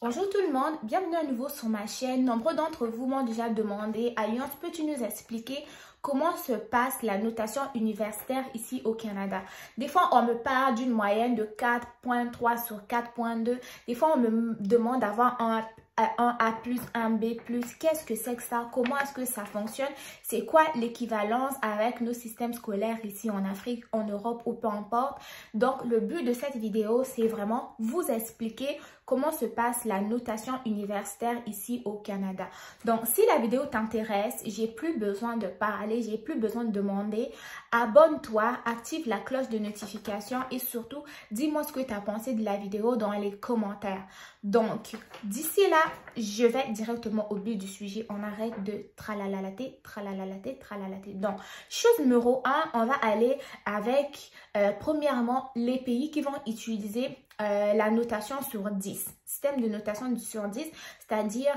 Bonjour tout le monde, bienvenue à nouveau sur ma chaîne. Nombreux d'entre vous m'ont déjà demandé, Alliance, peux-tu nous expliquer comment se passe la notation universitaire ici au Canada? Des fois, on me parle d'une moyenne de 4.3 sur 4.2. Des fois, on me demande d'avoir un A+, un B+. Qu'est-ce que c'est que ça? Comment est-ce que ça fonctionne? C'est quoi l'équivalence avec nos systèmes scolaires ici en Afrique, en Europe ou peu importe? Donc, le but de cette vidéo, c'est vraiment vous expliquer comment se passe la notation universitaire ici au Canada. Donc, si la vidéo t'intéresse, j'ai plus besoin de parler, j'ai plus besoin de demander. Abonne-toi, active la cloche de notification et surtout, dis-moi ce que tu as pensé de la vidéo dans les commentaires. Donc, d'ici là, je vais directement au but du sujet. On arrête de tralalaté, tralalaté, tralalaté. Donc, chose numéro 1, on va aller avec, premièrement, les pays qui vont utiliser la notation sur 10. Système de notation sur 10, c'est-à-dire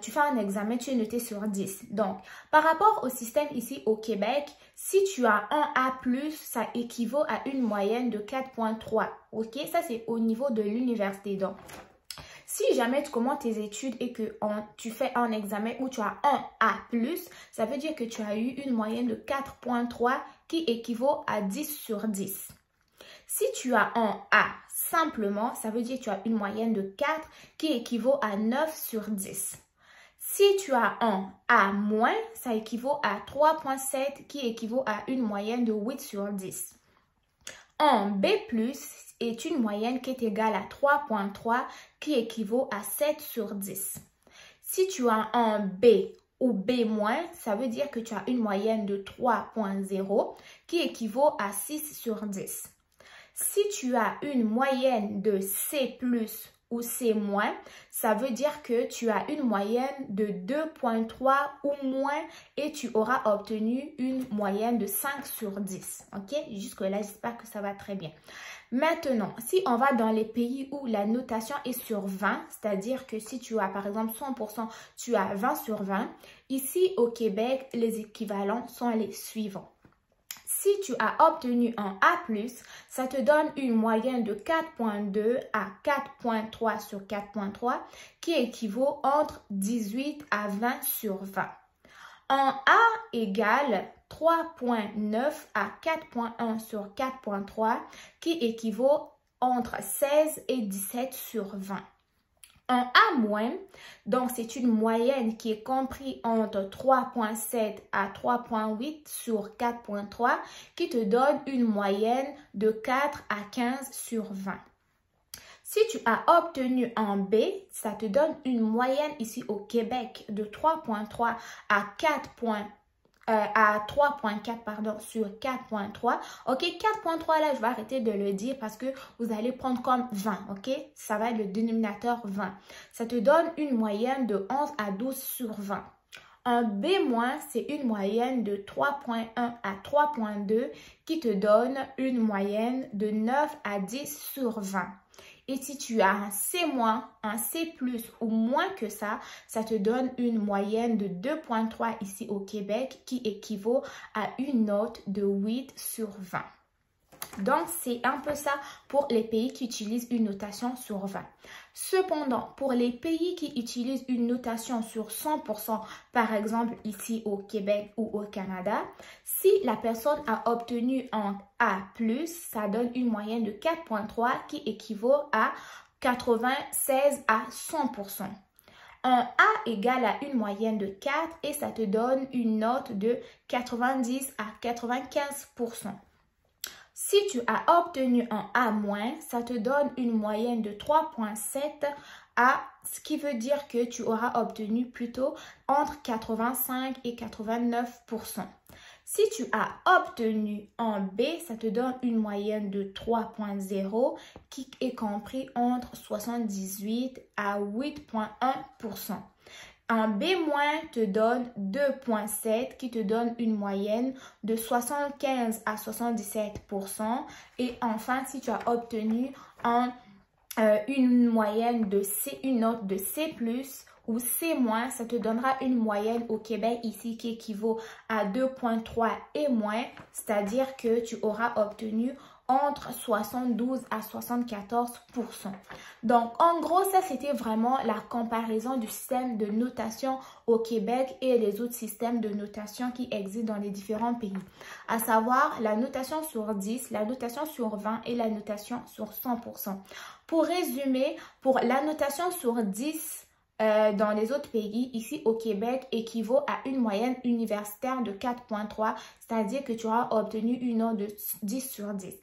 tu fais un examen, tu es noté sur 10. Donc, par rapport au système ici au Québec, si tu as un A+, ça équivaut à une moyenne de 4.3. Ok, ça c'est au niveau de l'université. Donc, si jamais tu commences tes études et que tu fais un examen où tu as un A+, ça veut dire que tu as eu une moyenne de 4.3 qui équivaut à 10 sur 10. Si tu as un A simplement, ça veut dire que tu as une moyenne de 4 qui équivaut à 9 sur 10. Si tu as un A-, ça équivaut à 3.7 qui équivaut à une moyenne de 8 sur 10. Un B+, est une moyenne qui est égale à 3.3 qui équivaut à 7 sur 10. Si tu as un B ou B-, ça veut dire que tu as une moyenne de 3.0 qui équivaut à 6 sur 10. Si tu as une moyenne de C+ ou C-, ça veut dire que tu as une moyenne de 2.3 ou moins et tu auras obtenu une moyenne de 5 sur 10. Ok? Jusque-là, j'espère que ça va très bien. Maintenant, si on va dans les pays où la notation est sur 20, c'est-à-dire que si tu as par exemple 100%, tu as 20 sur 20. Ici au Québec, les équivalents sont les suivants. Si tu as obtenu un A+, ça te donne une moyenne de 4.2 à 4.3 sur 4.3 qui équivaut entre 18 à 20 sur 20. Un A égale 3.9 à 4.1 sur 4.3 qui équivaut entre 16 et 17 sur 20. Un A-, donc c'est une moyenne qui est comprise entre 3.7 à 3.8 sur 4.3 qui te donne une moyenne de 4 à 15 sur 20. Si tu as obtenu un B, ça te donne une moyenne ici au Québec de 3.3 à 3.4 sur 4.3. Ok, 4.3 là, je vais arrêter de le dire parce que vous allez prendre comme 20. Ok, ça va être le dénominateur 20. Ça te donne une moyenne de 11 à 12 sur 20. Un B-, c'est une moyenne de 3.1 à 3.2 qui te donne une moyenne de 9 à 10 sur 20. Et si tu as un C-, un C+ ou moins que ça te donne une moyenne de 2.3 ici au Québec qui équivaut à une note de 8 sur 20. Donc, c'est un peu ça pour les pays qui utilisent une notation sur 20. Cependant, pour les pays qui utilisent une notation sur 100%, par exemple ici au Québec ou au Canada, si la personne a obtenu un A+, ça donne une moyenne de 4.3 qui équivaut à 96 à 100%. Un A égale à une moyenne de 4 et ça te donne une note de 90 à 95%. Si tu as obtenu un A-, ça te donne une moyenne de 3.7 à ce qui veut dire que tu auras obtenu plutôt entre 85 et 89%. Si tu as obtenu un B, ça te donne une moyenne de 3.0 qui est compris entre 78 à 8.1%. Un B- te donne 2.7 qui te donne une moyenne de 75 à 77%. Et enfin, si tu as obtenu une moyenne de C, une note de C+ ou C-, ça te donnera une moyenne au Québec ici qui équivaut à 2.3 et moins, c'est-à-dire que tu auras obtenu entre 72 à 74%. Donc, en gros, ça, c'était vraiment la comparaison du système de notation au Québec et les autres systèmes de notation qui existent dans les différents pays. À savoir, la notation sur 10, la notation sur 20 et la notation sur 100%. Pour résumer, pour la notation sur 10, dans les autres pays, ici au Québec, équivaut à une moyenne universitaire de 4.3, c'est-à-dire que tu auras obtenu une note de 10 sur 10.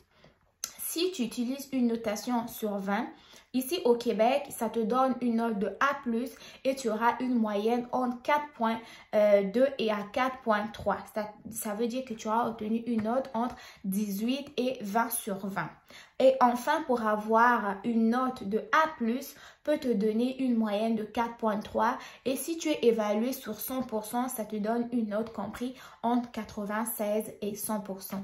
Si tu utilises une notation sur 20, ici au Québec, ça te donne une note de A+, et tu auras une moyenne entre 4.2 et à 4.3. Ça veut dire que tu auras obtenu une note entre 18 et 20 sur 20. Et enfin, pour avoir une note de A+, peut te donner une moyenne de 4.3. Et si tu es évalué sur 100%, ça te donne une note comprise entre 96 et 100%.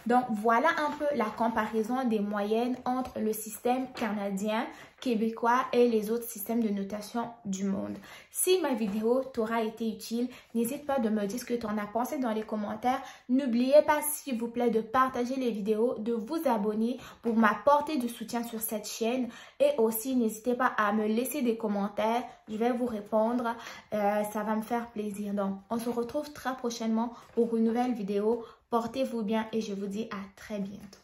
Donc, voilà un peu la comparaison des moyennes entre le système canadien, québécois et les autres systèmes de notation du monde. Si ma vidéo t'aura été utile, n'hésite pas de me dire ce que tu en as pensé dans les commentaires. N'oubliez pas, s'il vous plaît, de partager les vidéos, de vous abonner pour m'apporter du soutien sur cette chaîne. Et aussi, n'hésitez pas à me laisser des commentaires. Je vais vous répondre. Ça va me faire plaisir. Donc, on se retrouve très prochainement pour une nouvelle vidéo. Portez-vous bien et je vous dis à très bientôt.